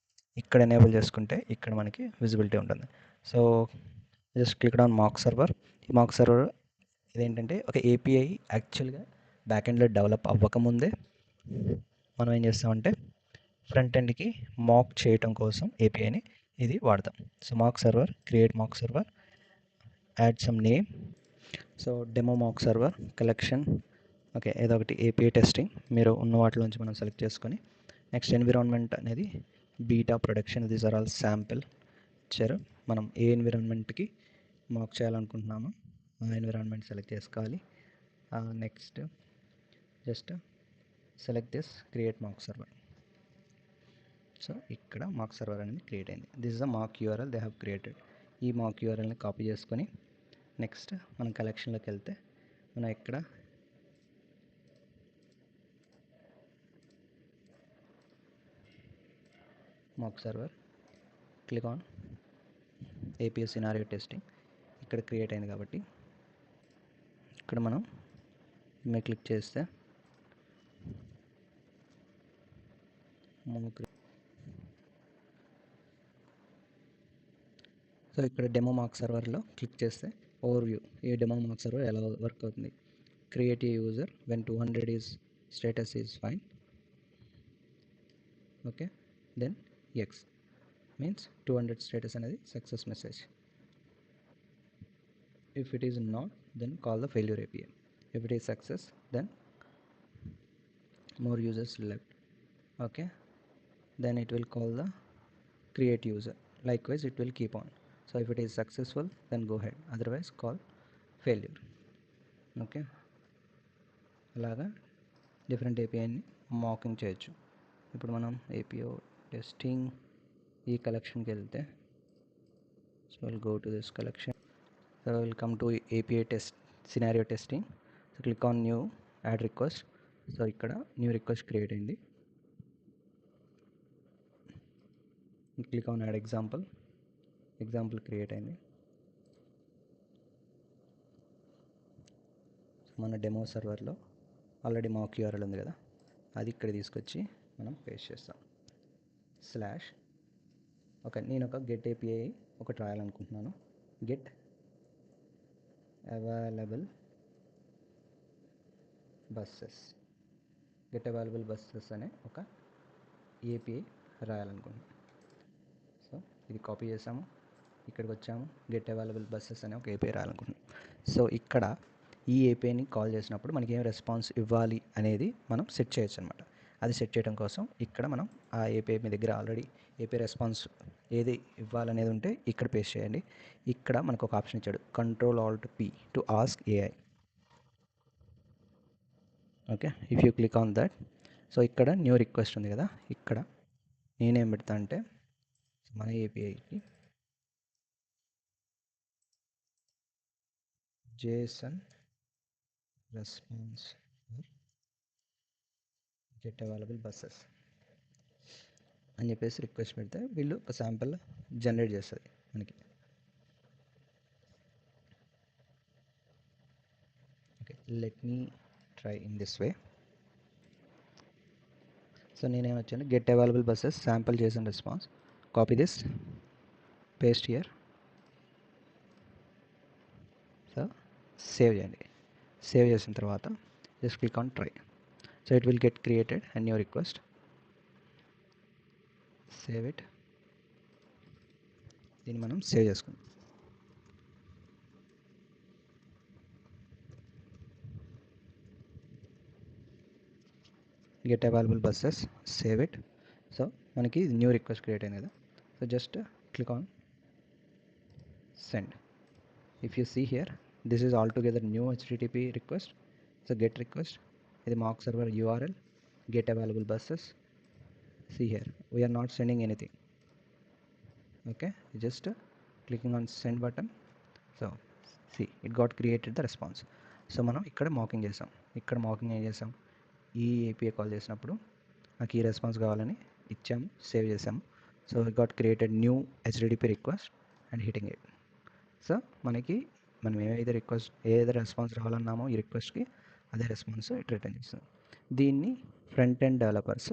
S1: ఇక్కడ ఎనేబుల్ చేసుకుంటే ఇక్కడ మనకి విజిబిలిటీ ఉంటుంది. So just click on mock server. ఈ మాక్ సర్వర్ ఇదేంటంటే ఒక ఏపీఐ యాక్చువల్గా బ్యాక్ ఎండ్లో డెవలప్ అవ్వకముందే మనం ఏం చేస్తామంటే ఫ్రంట్ ఎండ్కి మాక్ చేయటం కోసం ఏపీఐని ఇది వాడతాం. So mock server, create mock server, add some name. So demo mock server, collection, okay ఏదో ఒకటి ఏపీఐ టెస్టింగ్ మీరు ఉన్న వాటిలోంచి మనం సెలెక్ట్ చేసుకొని నెక్స్ట్ ఎన్విరాన్మెంట్ అనేది beta production, these are all sample ఇచ్చారు. మనం ఏ ఎన్విరాన్మెంట్కి మాక్ చేయాలనుకుంటున్నామో ఆ ఎన్విరాన్మెంట్ సెలెక్ట్ చేసుకోవాలి. Next just select this create mock server. So ఇక్కడ మాక్ సర్వర్ అనేది క్రియేట్ అయింది. This is the mock URL they have created. ఈ మాక్ యూఆర్ఎల్ని కాపీ చేసుకొని నెక్స్ట్ మనం కలెక్షన్లోకి వెళ్తే మనం ఇక్కడ mock server click on APIs scenario testing ఇక్కడ క్రియేట్ అయింది కాబట్టి ఇక్కడ మనం మీద క్లిక్ చేస్తే సో ఇక్కడ డెమో మాక్ సర్వర్లో క్లిక్ చేస్తే ఓవర్వ్యూ ఈ డెమో మాక్ సర్వర్ ఎలా వర్క్ అవుతుంది. Create a user when 200 is status is fine. Okay, then X means 200 status అనేది success message. If it is not, then call the failure API. If it is success, then more users left. Okay, then it will call the create user. Likewise it will keep on. So if it is successful, then go ahead, otherwise call failure. Okay, అలాగా డిఫరెంట్ ఏపీఐని మాకింగ్ చేయొచ్చు. ఇప్పుడు మనం ఏపీఓ టెస్టింగ్ ఈ కలెక్షన్కి వెళ్తే so will go to this collection. So we'll come to API test scenario testing. So click on new add request. So ఇక్కడ new request create అయింది. click on add example create అయింది. మన డెమో సర్వర్లో ఆల్రెడీ మాక్ యూఆర్ఎల్ ఉంది కదా, అది ఇక్కడ తీసుకొచ్చి మనం పేస్ట్ చేస్తాం. స్లాష్ ఓకే, నేను ఒక గెట్ ఏపీఐ ఒకటి రాయాలనుకుంటున్నాను. గెట్ అవైలబుల్ బస్సెస్ అనే ఒక ఏపీఐ రాయాలనుకుంటున్నాను. సో ఇది కాపీ చేసాము, ఇక్కడికి వచ్చాము, గెట్ అవైలబుల్ బస్సెస్ అనే ఒక ఏపీఐ రాయాలనుకుంటున్నాం. సో ఇక్కడ ఈ ఏపీఐని కాల్ చేసినప్పుడు మనకి ఏం రెస్పాన్స్ ఇవ్వాలి అనేది మనం సెట్ చేయొచ్చు అనమాట. అది సెట్ చేయడం కోసం ఇక్కడ మనం ఆ ఏపీఐ మీ దగ్గర ఆల్రెడీ ఏపీఐ రెస్పాన్స్ ఏది ఇవ్వాలనేది ఉంటే ఇక్కడ పేస్ట్ చేయండి. ఇక్కడ మనకు ఒక ఆప్షన్ ఇచ్చాడు, Ctrl+Alt+P to ask AI. Okay, if you click on that, so ఇక్కడ న్యూ రిక్వెస్ట్ ఉంది కదా, ఇక్కడ నేనేం పెడతా అంటే మన ఏపీఐకి JSON response get available buses అని చెప్పేసి రిక్వెస్ట్ పెడితే వీళ్ళు ఒక శాంపుల్ జనరేట్ చేస్తుంది మనకి. Okay, let me try in this way. So నేనేం వచ్చాను, get available buses sample JSON response, copy this, paste here. So save చేయండి. సేవ్ చేసిన తర్వాత just click on try. So it will get created and new request. Save it. దీన్ని మనం సేవ్ చేసుకుందాం. Get available buses, save it. So మనకి న్యూ రిక్వెస్ట్ క్రియేట్ అయింది కదా, so just click on send. If you see here, this is altogether new HTTP request. So get request, ఇది mock server URL, get available buses. See here, we are not sending anything. Okay, just clicking on send button. So see, it got created the response. So మనం ఇక్కడ మాకింగ్ చేసాం. ఇక్కడ మాకింగ్ ఏం చేసాం, ఈ ఏపీఐ కాల్ చేసినప్పుడు నాకు ఈ రెస్పాన్స్ కావాలని ఇచ్చాము, సేవ్ చేసాము. So it got created new HTTP request and hitting it. So మనకి మనం ఏదైతే రెస్పాన్స్ రావాలన్నామో ఈ రిక్వెస్ట్కి అదే రెస్పాన్స్ ఇట్ రిటర్న్ చేస్తుంది. దీన్ని ఫ్రంట్ ఎండ్ డెవలపర్స్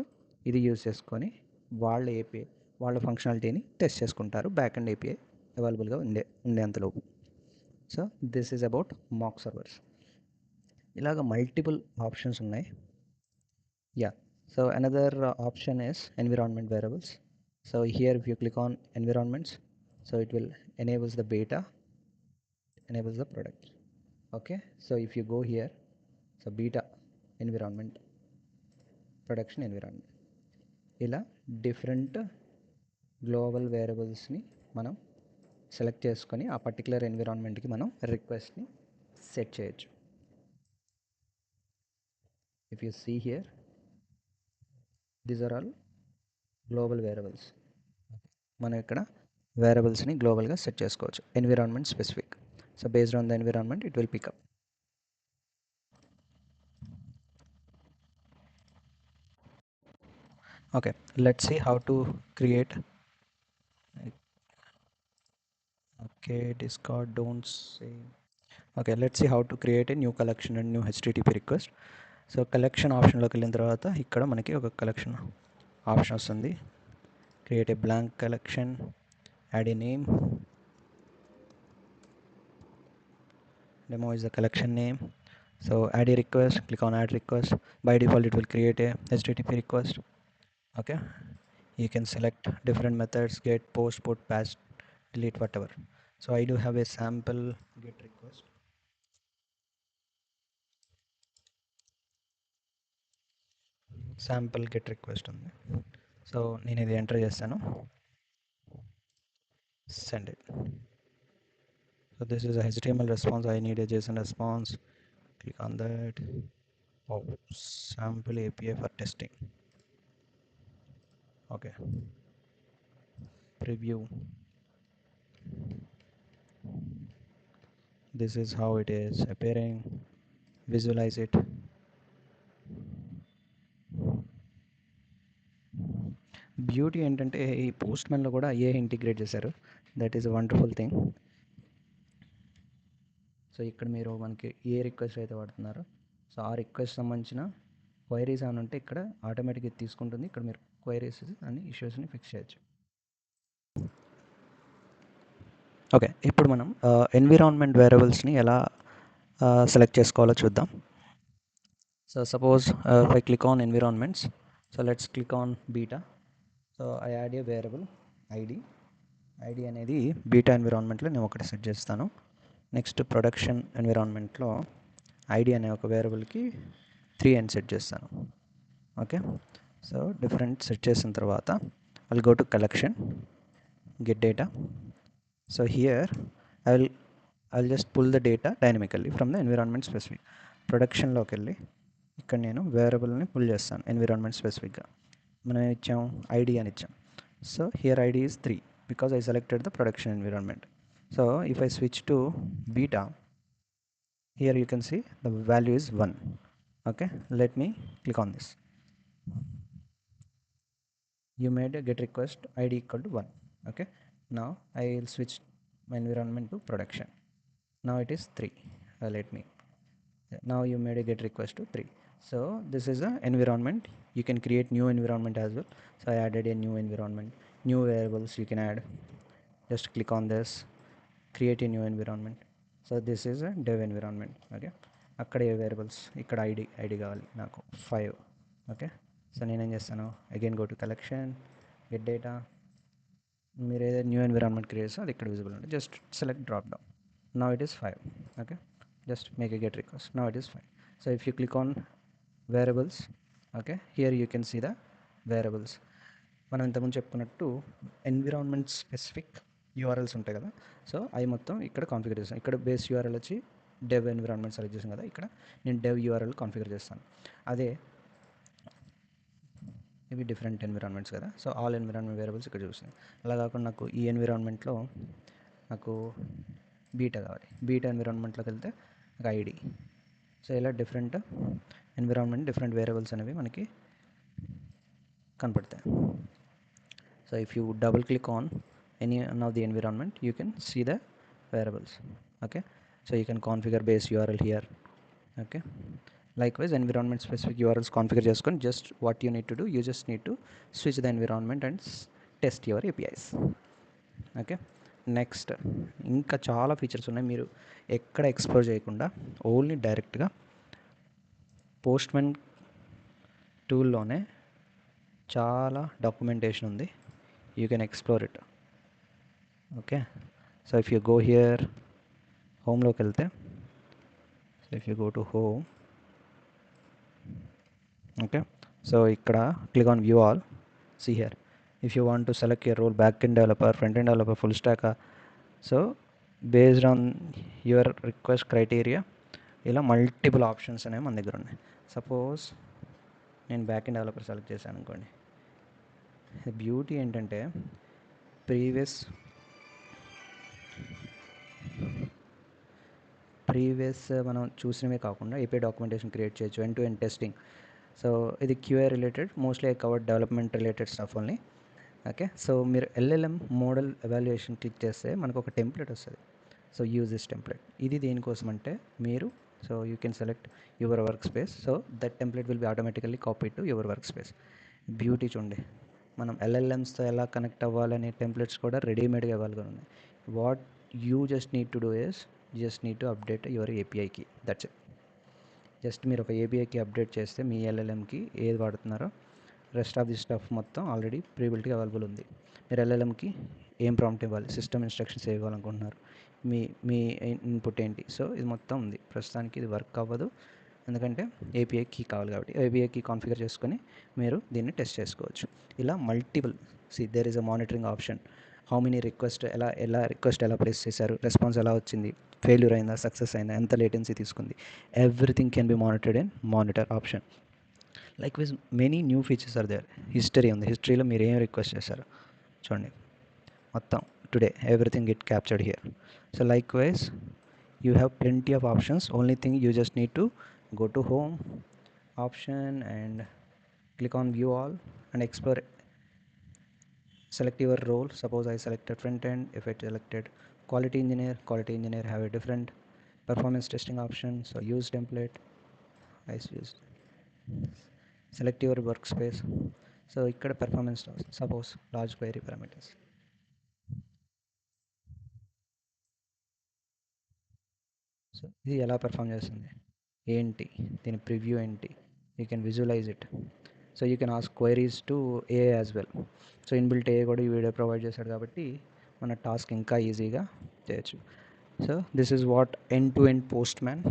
S1: ఇది యూజ్ చేసుకొని వాళ్ళ ఏపీఐ వాళ్ళ ఫంక్షనాలిటీని టెస్ట్ చేసుకుంటారు బ్యాక్ ఎండ్ ఏపీఐ అవైలబుల్గా ఉండేంతలోపు. So this is about mock servers. ఇలాగ మల్టిపుల్ ఆప్షన్స్ ఉన్నాయి. Yeah, so another option is environment variables. So here if you click on environments, so it will enables the beta, enables the product. Okay, so if you go here, so beta environment, production environment, ఇలా డిఫరెంట్ గ్లోబల్ వేరియబుల్స్ని మనం సెలెక్ట్ చేసుకొని ఆ పర్టికులర్ ఎన్విరాన్మెంట్కి మనం రిక్వెస్ట్ని సెట్ చేయొచ్చు. if you see here, these are all global variables. మనం ఇక్కడ వేరియబుల్స్ని గ్లోబల్గా సెట్ చేసుకోవచ్చు, environment specific. So based on the environment it will pick up. Okay, let's see how to create. Okay, Discord don't say. Okay, let's see how to create a new collection and new HTTP request. So collection ఆప్షన్లోకి వెళ్ళిన తర్వాత ఇక్కడ మనకి ఒక కలెక్షన్ ఆప్షన్ వస్తుంది. Create a blank collection, add a name, demo is the collection name. So add a request, click on add request. By default it will create a HTTP request. Okay, you can select different methods: get, post, put, patch, delete, whatever. So I do have a sample get request. Sample get request ఉంది. సో నేను ఇది ఎంటర్ చేస్తాను, send it. So this is a HTML response. I need a JSON response. Click on that. Oh, sample API for testing. Okay, preview. This is how it is appearing. Visualize it. Beauty ఏంటంటే ఈ పోస్ట్ మ్యాన్లో కూడా ఏ ఇంటిగ్రేట్ చేశారు, that is a wonderful thing. So ఇక్కడ మీరు మనకి ఏ రిక్వెస్ట్ అయితే వాడుతున్నారో, సో ఆ రిక్వెస్ట్ సంబంధించిన క్వైరీస్ అని ఉంటే ఇక్కడ ఆటోమేటిక్గా తీసుకుంటుంది. ఇక్కడ మీరు క్వైరీస్ అని ఇష్యూస్ని ఫిక్స్ చేయొచ్చు. ఓకే, ఇప్పుడు మనం ఎన్విరాన్మెంట్ వేరియబుల్స్ని ఎలా సెలెక్ట్ చేసుకోవాలో చూద్దాం. So suppose I click on environments. So let's click on beta. So I add A variable ID. ID అనేది బీటా ఎన్విరాన్మెంట్లో నేను ఒకటి సెట్ చేస్తాను. నెక్స్ట్ ప్రొడక్షన్ ఎన్విరాన్మెంట్లో ఐడి అనే ఒక వేరియబుల్కి 3 అని సెట్ చేస్తాను. ఓకే, సో డిఫరెంట్ సెట్ చేసిన తర్వాత I will go to collection, get data. So here I will just pull the data dynamically from the environment specific. ప్రొడక్షన్లోకి వెళ్ళి ఇక్కడ నేను వేరియబుల్ని పుల్ చేస్తాను ఎన్విరాన్మెంట్ స్పెసిఫిక్గా. మనం ఇచ్చాం ఐడి అని ఇచ్చాం. So here ID is 3 because I selected the production environment. So if I switch to beta, here you can see the value is 1. Okay, let me click on this. You made a get request id equal to 1. Okay, now I will switch my environment to production. Now it is 3. Let me, now you made a get request to 3. So this is a environment. You can create new environment as well. So I added a new environment, new variables you can add. Just click on this, create a new environment. So this is a dev environment. Okay, అక్కడ ఏ వేరియబుల్స్, ఇక్కడ ఐడి కావాలి నాకు 5. ఓకే, సో నేనేం చేస్తాను, again go to collection, get data. మీరు ఏదైతే న్యూ ఎన్విరాన్మెంట్ క్రియేట్ చేస్తే అది ఇక్కడ విజిబుల్ ఉంటుంది. Just select drop down. Now it is 5. Okay, just make a get request. Now it is 5. So if you click on variables, okay, here you can see the variables. మనం ఇంతకుముందు చెప్పుకున్నట్టు ఎన్విరాన్మెంట్ స్పెసిఫిక్ యూఆర్ఎల్స్ ఉంటాయి కదా, సో అవి మొత్తం ఇక్కడ కాన్ఫిగర్ చేస్తాను. ఇక్కడ బేస్ యూఆర్ఎల్ వచ్చి డెవ్ ఎన్విరాన్మెంట్ సెలెక్ట్ చేసాను కదా, ఇక్కడ నేను డెవ్ యూఆర్ఎల్ కాన్ఫిగర్ చేస్తాను. అదే ఇవి డిఫరెంట్ ఎన్విరాన్మెంట్స్ కదా, సో ఆల్ ఎన్విరాన్మెంట్ వేరియబుల్స్ ఇక్కడ చూస్తున్నాయి. అలా కాకుండా నాకు ఈ ఎన్విరాన్మెంట్లో నాకు బీటా కావాలి, బీటా ఎన్విరాన్మెంట్లోకి వెళ్తే ఒక ఐడి. సో ఇలా డిఫరెంట్ ఎన్విరాన్మెంట్ డిఫరెంట్ వేరియబుల్స్ అనేవి మనకి కనపడతాయి. So if you double click on any one of the environment you can see the variables. Okay, so you can configure base URL here. Okay, likewise environment specific URLs configure చేసుకొని just what you need to do, you just need to switch the environment and test your APIs. Okay, next ఇంకా చాలా ఫీచర్స్ ఉన్నాయి, మీరు ఎక్కడ ఎక్స్ప్లోర్ చేయకుండా ఓన్లీ డైరెక్ట్గా పోస్ట్మెన్ టూల్లోనే చాలా డాక్యుమెంటేషన్ ఉంది, you can explore it. Okay, so if you go here హోమ్లోకి వెళ్తే, so if you go to home, okay, so ఇక్కడ click on view all. see here, if you want to select your role, backend developer, front-end developer, full stack, so based on your request criteria ఇలా మల్టిపుల్ ఆప్షన్స్ అనేవి మన దగ్గర ఉన్నాయి. సపోజ్ నేను బ్యాక్ ఎండ్ డెవలపర్ సెలెక్ట్ చేశాను అనుకోండి, బ్యూటీ ఏంటంటే ప్రీవియస్ మనం చూసినవే కాకుండా ఏపీ డాక్యుమెంటేషన్ క్రియేట్ చేయొచ్చు, end to end testing. So ఇది QA related, mostly I covered development related stuff only. Okay, so మీరు ఎల్ఎల్ఎం మోడల్ ఎవాల్యుయేషన్ క్లిక్ చేస్తే మనకు ఒక టెంప్లెట్ వస్తుంది. So use this template. ఇది దేనికోసం అంటే మీరు, so you can select your work space. So that template will be automatically copy to your work space. Beauty చూడండి, మనం ఎల్ఎల్ఎమ్స్తో ఎలా కనెక్ట్ అవ్వాలనే టెంప్లెట్స్ కూడా రెడీమేడ్గా అవైలబుల్ ఉన్నాయి. What you just need to do is just need to update your ఏపీఐకి, దట్స్ ఇట్. జస్ట్ మీరు ఒక ఏపీఐకి అప్డేట్ చేస్తే మీ ఎల్ఎల్ఎంకి ఏది వాడుతున్నారో రెస్ట్ ఆఫ్ ది స్టఫ్ మొత్తం ఆల్రెడీ ప్రీబిల్ట్గా అవైలబుల్ ఉంది. మీరు ఎల్ఎల్ఎంకి ఏం ప్రాంప్ట్ ఇవ్వాలి, సిస్టమ్ ఇన్స్ట్రక్షన్స్ ఇవ్వాలనుకుంటున్నారు, మీ మీ ఇన్పుట్ ఏంటి, సో ఇది మొత్తం ఉంది. ప్రస్తుతానికి ఇది వర్క్ అవ్వదు ఎందుకంటే ఏపీఐ కీ కావాలి కాబట్టి ఏపీఐ కీ కాన్ఫిగర్ చేసుకొని మీరు దీన్ని టెస్ట్ చేసుకోవచ్చు. ఇలా multiple, there is a monitoring option. How many request request ఎలా ప్లేస్ చేశారు, రెస్పాన్స్ ఎలా వచ్చింది, ఫెయిల్యూర్ అయిందా, సక్సెస్ అయిందా, ఎంత లేటెన్సీ తీసుకుంది, everything can be monitored in monitor option. Likewise many new features are there. History ఉంది, హిస్టరీలో మీరు ఏం రిక్వెస్ట్ చేశారు చూడండి, మొత్తం today everything get captured here. So likewise you have plenty of options. Only thing you just need to go to home option and click on view all and explore. Select your role. Suppose I selected front end. If I selected quality engineer have a different performance testing option. So use template. I use select your workspace. So ikkada performance, suppose large query parameters. So ఇది ఎలా పెర్ఫామ్ చేస్తుంది ఏంటి, దీని ప్రివ్యూ ఏంటి, you can visualize it. So you can ask queries to AI as well. So inbuilt AI కూడా ఈ వీడియో ప్రొవైడ్ చేశాడు కాబట్టి మన టాస్క్ ఇంకా ఈజీగా చేయొచ్చు. So this is what end to end post man.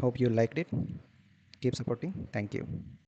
S1: Hope you liked it. Keep supporting. Thank you.